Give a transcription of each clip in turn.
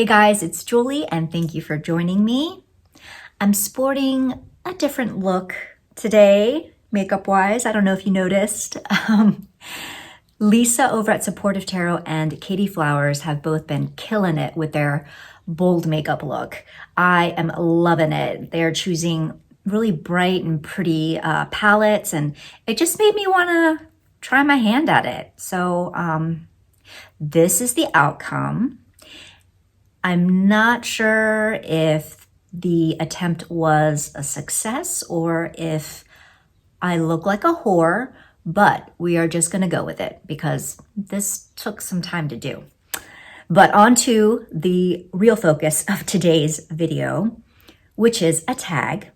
Hey guys, it's Julie and thank you for joining me. I'm sporting a different look today, makeup-wise. I don't know if you noticed. Lisa over at Supportive Tarot and Katie Flowers have both been killing it with their bold makeup look. I am loving it. They're choosing really bright and pretty palettes, and it just made me want to try my hand at it. So this is the outcome. I'm not sure if the attempt was a success or if I look like a whore, but we are just going to go with it because this took some time to do. But on to the real focus of today's video, which is a tag.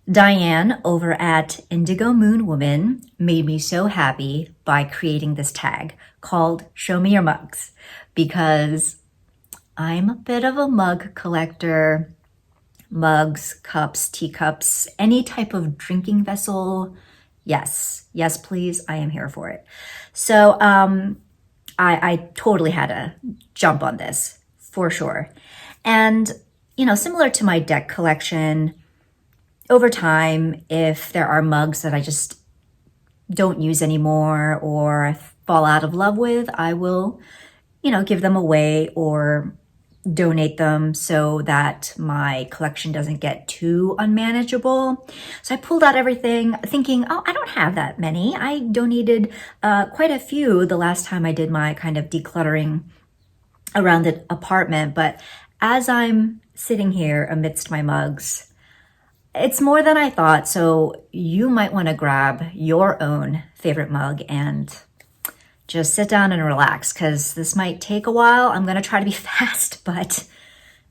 Diane over at Indigo Moon Woman made me so happy by creating this tag called Show Me Your Mugs, because I'm a bit of a mug collector. Mugs, cups, teacups, any type of drinking vessel. Yes, please, I am here for it. So I totally had to jump on this for sure. And, you know, similar to my deck collection, over time, if there are mugs that I just don't use anymore or I fall out of love with, I will, give them away or donate them so that my collection doesn't get too unmanageable. So I pulled out everything thinking, oh, I don't have that many. I donated quite a few the last time I did my kind of decluttering around the apartment. But as I'm sitting here amidst my mugs, it's more than I thought. So you might want to grab your own favorite mug and just sit down and relax, because this might take a while. I'm going to try to be fast, but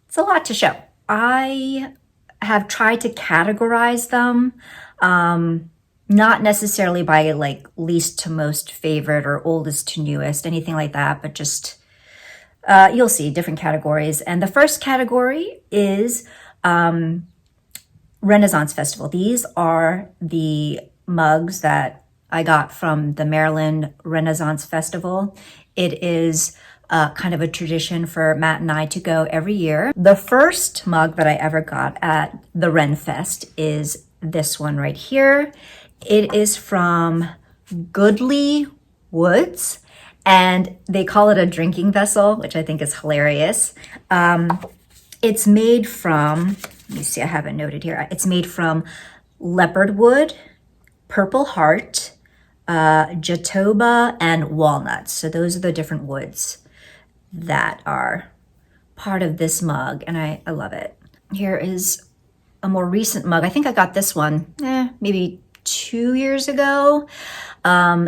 it's a lot to show. I have tried to categorize them, not necessarily by like least to most favorite or oldest to newest, anything like that, but just you'll see different categories. And the first category is Renaissance Festival. These are the mugs that I got from the Maryland Renaissance Festival. It is kind of a tradition for Matt and I to go every year. The first mug that I ever got at the Ren Fest is this one right here. It is from Goodly Woods, and they call it a drinking vessel, which I think is hilarious. It's made from, let me see, I have it noted here. It's made from leopard wood, purple heart, jatoba, and walnuts. So those are the different woods that are part of this mug, and I love it. Here is a more recent mug. I think I got this one maybe 2 years ago.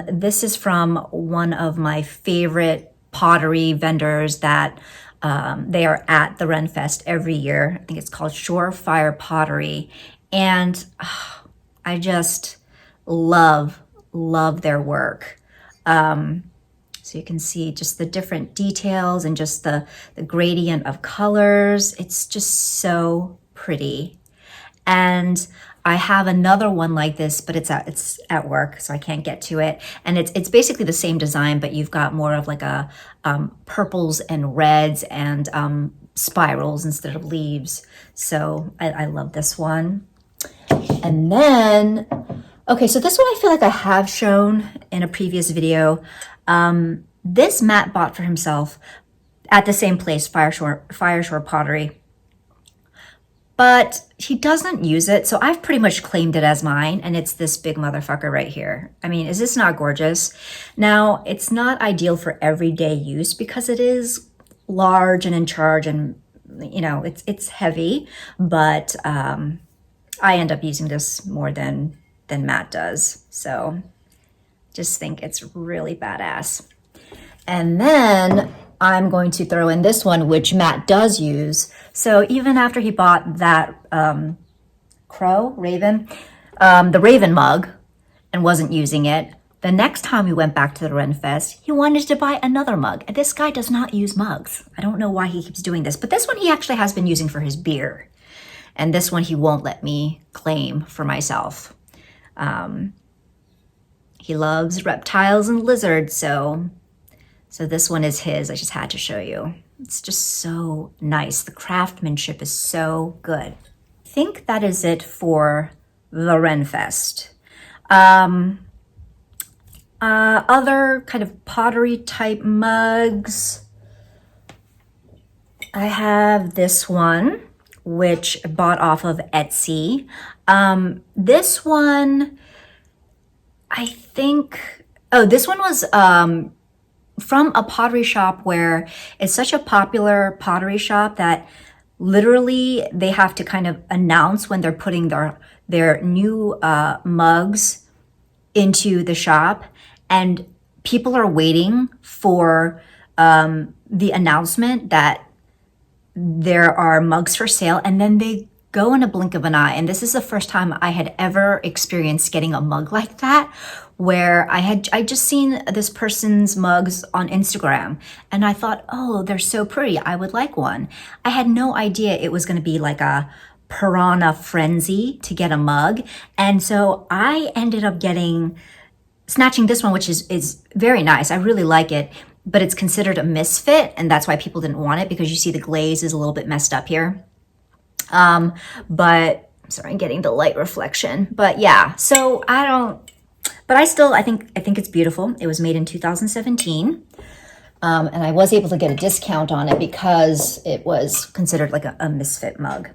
This is from one of my favorite pottery vendors that they are at the Ren Fest every year. I think it's called Surefire Pottery, and I just love their work. So you can see just the different details and just the gradient of colors. It's just so pretty. And I have another one like this, but it's at work, so I can't get to it. And it's basically the same design, but you've got more of like a purples and reds and spirals instead of leaves. So I love this one. And then, okay, so this one I feel like I have shown in a previous video. This Matt bought for himself at the same place, Fireshore Pottery. But he doesn't use it, so I've pretty much claimed it as mine, and it's this big motherfucker right here. I mean, is this not gorgeous? Now, it's not ideal for everyday use because it is large and in charge, and it's heavy, but I end up using this more than Matt does. So just think it's really badass. And then I'm going to throw in this one, which Matt does use. So even after he bought that the Raven mug and wasn't using it, the next time we went back to the Ren Fest, he wanted to buy another mug. And this guy does not use mugs. I don't know why he keeps doing this, but this one he actually has been using for his beer. And this one he won't let me claim for myself. He loves reptiles and lizards, so this one is his. I just had to show you. It's just so nice. The craftsmanship is so good. I think that is it for the Renfest. Other kind of pottery type mugs. I have this one, which I bought off of Etsy. This one, I think, this one was from a pottery shop where it's such a popular pottery shop that literally they have to kind of announce when they're putting their new mugs into the shop, and people are waiting for the announcement that there are mugs for sale, and then they go in a blink of an eye. And this is the first time I had ever experienced getting a mug like that, where I just seen this person's mugs on Instagram, and I thought, oh, they're so pretty, I would like one. I had no idea it was going to be like a piranha frenzy to get a mug. And so I ended up snatching this one, which is very nice. I really like it, but it's considered a misfit, and that's why people didn't want it, because you see the glaze is a little bit messed up here. But sorry, I'm getting the light reflection. But yeah, so I think it's beautiful. It was made in 2017. And I was able to get a discount on it because it was considered like a misfit mug.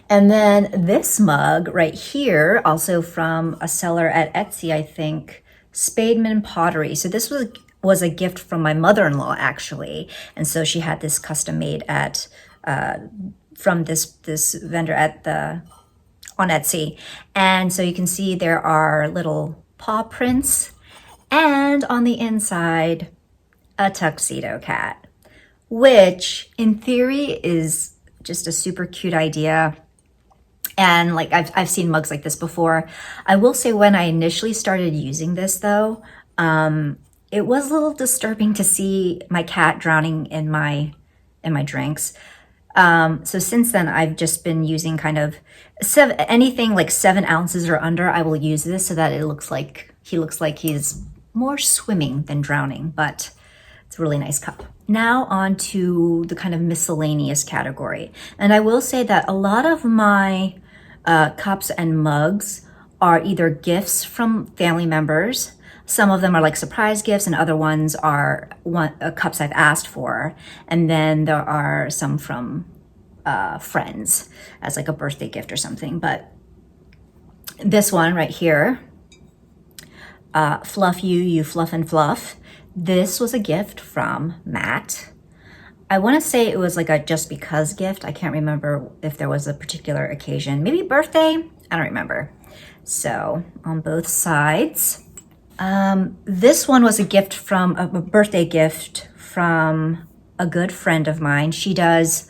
And then this mug right here, also from a seller at Etsy, I think, Spademan Pottery. So this was a gift from my mother-in-law, actually. And so she had this custom made from this vendor on Etsy. And so you can see there are little paw prints, and on the inside, a tuxedo cat, which in theory is just a super cute idea. And like I've seen mugs like this before. I will say, when I initially started using this though, it was a little disturbing to see my cat drowning in my drinks. So since then, I've just been using kind of anything like 7 ounces or under. I will use this so that he looks like he's more swimming than drowning, but it's a really nice cup. Now on to the kind of miscellaneous category. And I will say that a lot of my cups and mugs are either gifts from family members. Some of them are like surprise gifts, and other ones are cups I've asked for. And then there are some from friends as like a birthday gift or something. But this one right here, Fluff You Fluff and Fluff. This was a gift from Matt. I want to say it was like a just because gift. I can't remember if there was a particular occasion. Maybe birthday? I don't remember. So on both sides. This one was a gift from a birthday gift from a good friend of mine. She has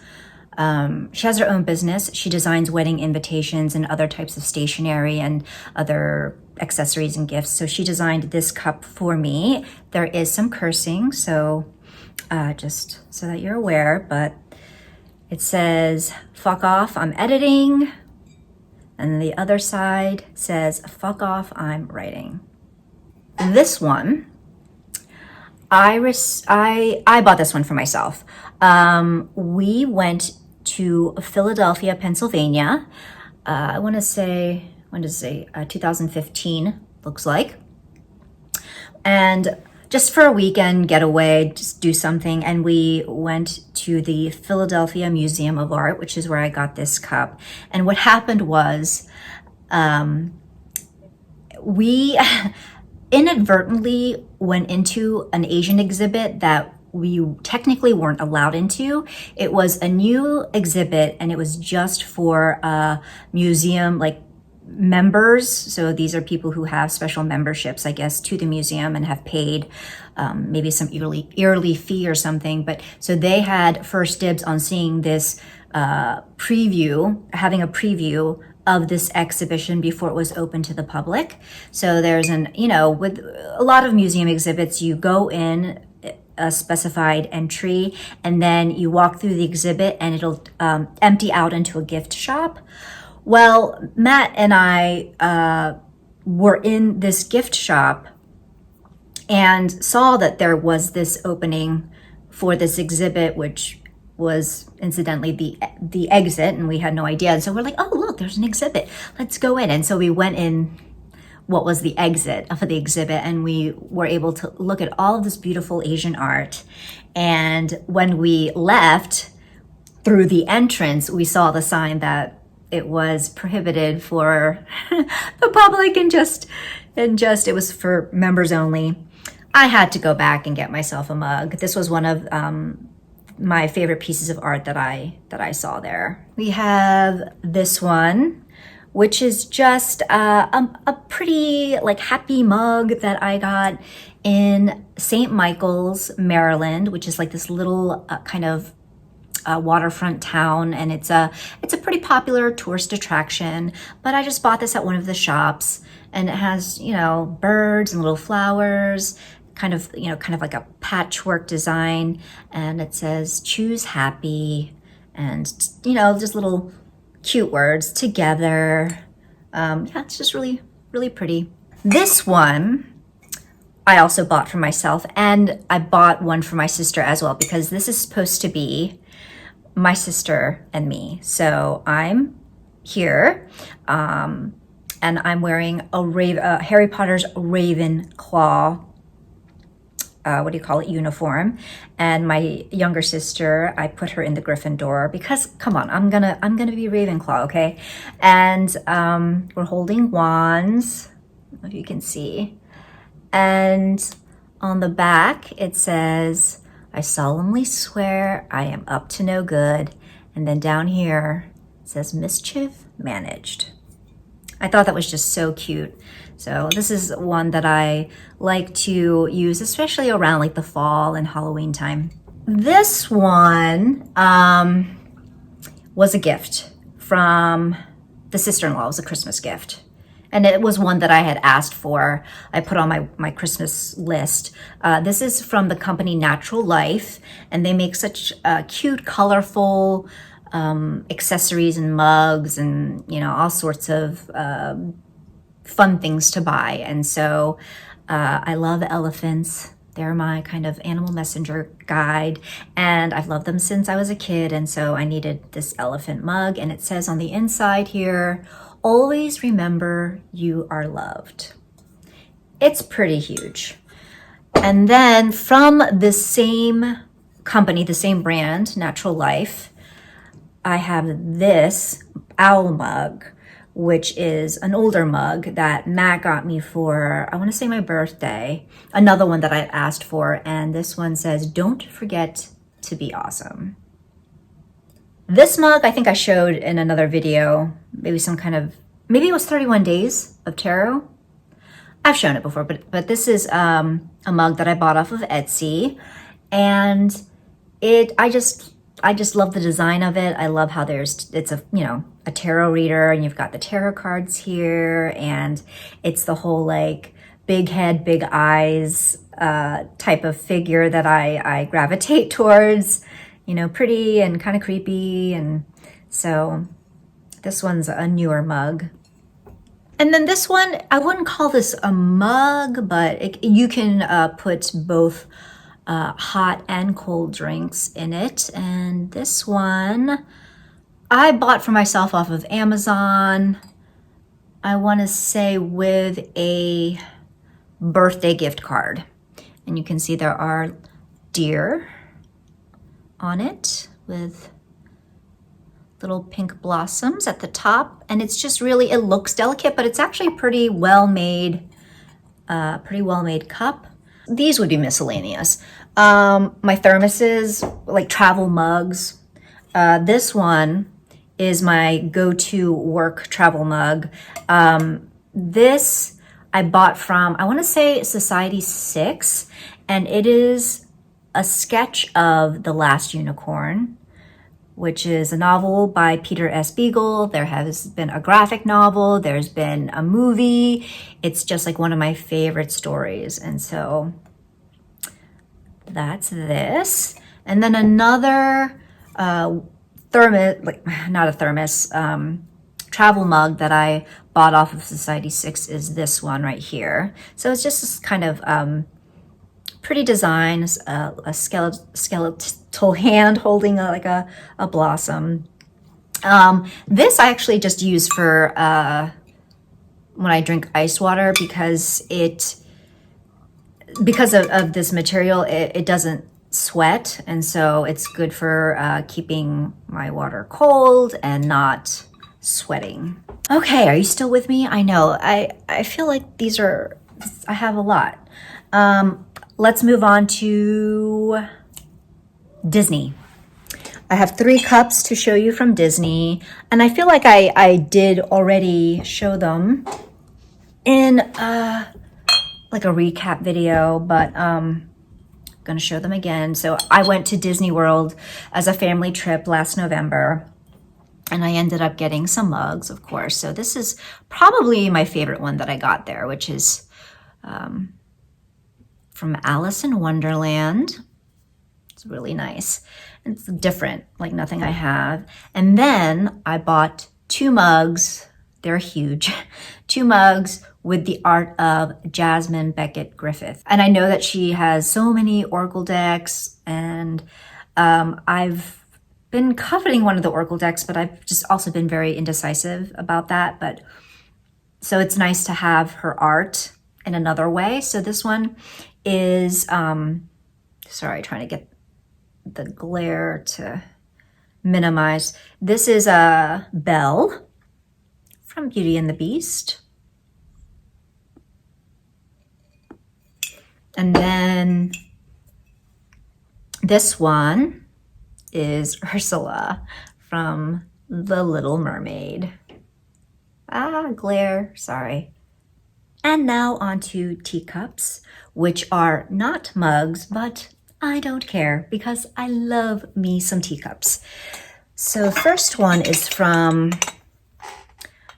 her own business. She designs wedding invitations and other types of stationery and other accessories and gifts. So she designed this cup for me. There is some cursing, so just so that you're aware, but it says, "Fuck off, I'm editing." And the other side says, "Fuck off, I'm writing." This one, I bought this one for myself. We went to Philadelphia, Pennsylvania. I want to say, 2015, looks like. And just for a weekend getaway, just do something. And we went to the Philadelphia Museum of Art, which is where I got this cup. And what happened was, we inadvertently went into an Asian exhibit that we technically weren't allowed into. It was a new exhibit, and it was just for museum like members. So these are people who have special memberships, I guess, to the museum and have paid maybe some yearly fee or something. But so they had first dibs on seeing this having a preview of this exhibition before it was open to the public. So there's with a lot of museum exhibits, you go in a specified entry, and then you walk through the exhibit, and it'll empty out into a gift shop. Well, Matt and I were in this gift shop and saw that there was this opening for this exhibit, which was incidentally the exit, and we had no idea. And so we're like, oh, look, there's an exhibit. Let's go in. And so we went in what was the exit of the exhibit, and we were able to look at all of this beautiful Asian art. And when we left through the entrance, we saw the sign that it was prohibited for the public and just it was for members only. I had to go back and get myself a mug. This was one of my favorite pieces of art that I saw there. We have this one, which is just a pretty like happy mug that I got in St. Michael's, Maryland, which is like this little kind of waterfront town, and it's a pretty popular tourist attraction. But I just bought this at one of the shops, and it has, you know, birds and little flowers, kind of like a patchwork design, and it says choose happy, and you know, just little cute words together. Yeah, it's just really, really pretty. This one I also bought for myself, and I bought one for my sister as well, because this is supposed to be my sister and me. So I'm here, and I'm wearing a Harry Potter's Ravenclaw, uniform. And my younger sister, I put her in the Gryffindor because, come on, I'm gonna be Ravenclaw, okay? And we're holding wands, I don't know if you can see. And on the back, it says, I solemnly swear I am up to no good. And then down here, it says mischief managed. I thought that was just so cute. So this is one that I like to use, especially around like the fall and Halloween time. This one was a gift from the sister-in-law. It was a Christmas gift. And it was one that I had asked for. I put on my Christmas list. This is from the company Natural Life, and they make such cute, colorful accessories and mugs, and you know, all sorts of fun things to buy. And so I love elephants. They're my kind of animal messenger guide, and I've loved them since I was a kid. And so I needed this elephant mug, and it says on the inside here, always remember you are loved. It's pretty huge. And then from the same company, the same brand, Natural Life, I have this owl mug, which is an older mug that Matt got me for, I want to say my birthday, another one that I asked for. And this one says, don't forget to be awesome. This mug, I think I showed in another video, maybe it was 31 Days of Tarot. I've shown it before, but this is a mug that I bought off of Etsy, and I just love the design of it. I love how it's a tarot reader, and you've got the tarot cards here, and it's the whole like big head, big eyes type of figure that I gravitate towards. You know, pretty and kind of creepy. And so this one's a newer mug. And then this one, I wouldn't call this a mug, but you can put both hot and cold drinks in it. And this one I bought for myself off of Amazon, I want to say with a birthday gift card. And you can see there are deer on it with little pink blossoms at the top, and it's just really, it looks delicate, but it's actually pretty well made cup. These would be miscellaneous. My thermoses, like travel mugs. This one is my go-to work travel mug. This I bought from, I want to say Society 6, and it is a sketch of The Last Unicorn, which is a novel by Peter S. Beagle. There has been a graphic novel, there's been a movie. It's just like one of my favorite stories. And so that's this. And then another thermos, like not a thermos, travel mug that I bought off of Society 6 is this one right here. So it's just this kind of pretty designs, a skeletal little hand holding a blossom. This I actually just use for when I drink ice water because of this material, it doesn't sweat, and so it's good for keeping my water cold and not sweating. Okay, are you still with me? I know, I feel like I have a lot. Let's move on to Disney. I have 3 cups to show you from Disney, and I feel like I did already show them in like a recap video, but gonna show them again. So I went to Disney World as a family trip last November, and I ended up getting some mugs, of course. So this is probably my favorite one that I got there, which is from Alice in Wonderland. It's really nice. It's different, like nothing I have. And then I bought 2 mugs. They're huge. 2 mugs with the art of Jazmin Griffith. And I know that she has so many Oracle decks, and I've been coveting one of the Oracle decks, but I've just also been very indecisive about that. But so it's nice to have her art in another way. So this one is, sorry, trying to get the glare to minimize. This is a Belle from Beauty and the Beast. And then this one is Ursula from The Little Mermaid. Glare, sorry. And now onto teacups, which are not mugs, but I don't care because I love me some teacups. So first one is from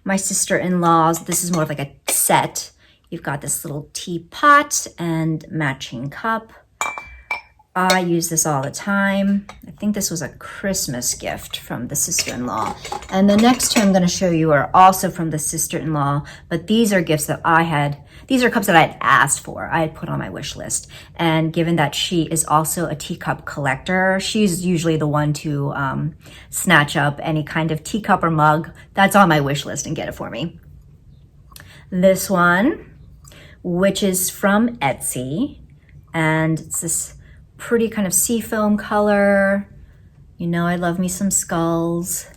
my sister-in-law's. This is more of like a set. You've got this little teapot and matching cup. I use this all the time. I think this was a Christmas gift from the sister-in-law. And the next 2 I'm going to show you are also from the sister-in-law, but these are gifts that these are cups that I had asked for. I had put on my wish list. And given that she is also a teacup collector, she's usually the one to snatch up any kind of teacup or mug that's on my wish list and get it for me. This one, which is from Etsy, and it's this pretty kind of seafoam color. You know, I love me some skulls.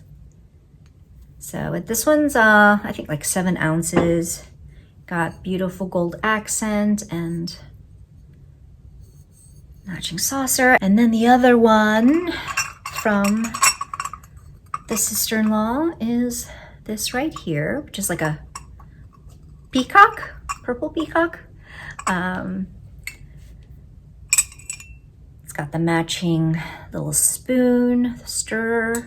So this one's, I think like 7 ounces. Got beautiful gold accent and matching saucer. And then the other one from the sister-in-law is this right here, which is like a peacock, purple peacock. It's got the matching little spoon, the stirrer.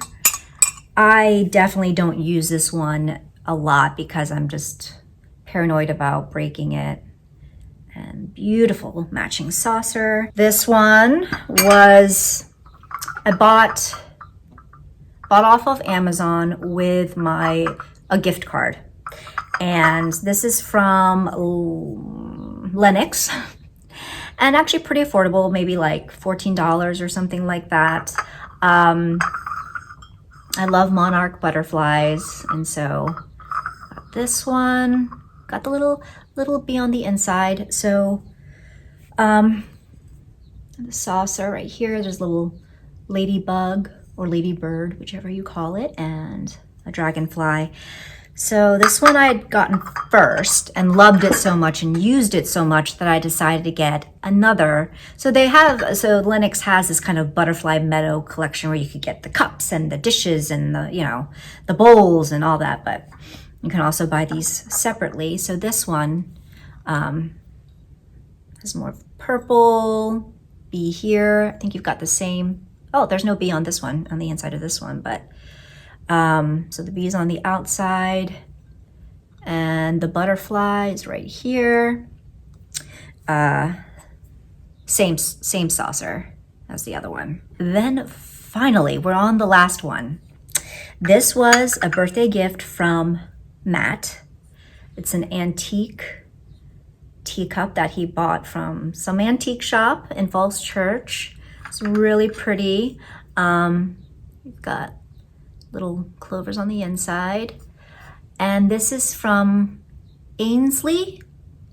I definitely don't use this one a lot because I'm just paranoid about breaking it. And beautiful matching saucer. This one was, I bought off of Amazon with a gift card. And this is from Lennox. And actually pretty affordable, maybe like $14 or something like that. I love monarch butterflies, and so got this one. Got the little bee on the inside. So the saucer right here, there's a little ladybug or ladybird, whichever you call it, and a dragonfly. So this one I had gotten first and loved it so much and used it so much that I decided to get another. So Lennox has this kind of butterfly meadow collection where you could get the cups and the dishes and the bowls and all that, but you can also buy these separately. So this one has more purple bee here. I think you've got the same. Oh, there's no bee on this one, on the inside of this one, but so the bee is on the outside and the butterfly is right here. Same saucer as the other one. Then finally, we're on the last one. This was a birthday gift from Matt. It's an antique teacup that he bought from some antique shop in Falls Church. It's really pretty. You've got little clovers on the inside. And this is from Ainsley,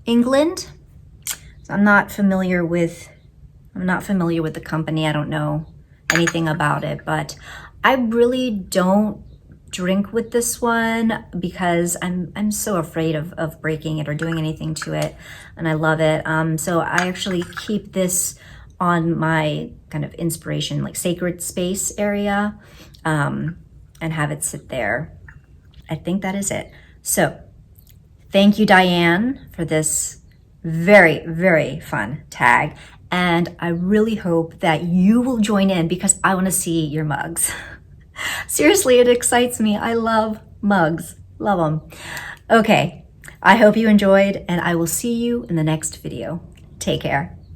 England. So I'm not familiar with the company. I don't know anything about it, but I really don't drink with this one because I'm so afraid of breaking it or doing anything to it, and I love it. So I actually keep this on my kind of inspiration, like sacred space area, and have it sit there. I think that is it. So thank you, Diane, for this very, very fun tag. And I really hope that you will join in because I want to see your mugs. Seriously, it excites me. I love mugs. Love them. Okay, I hope you enjoyed, and I will see you in the next video. Take care.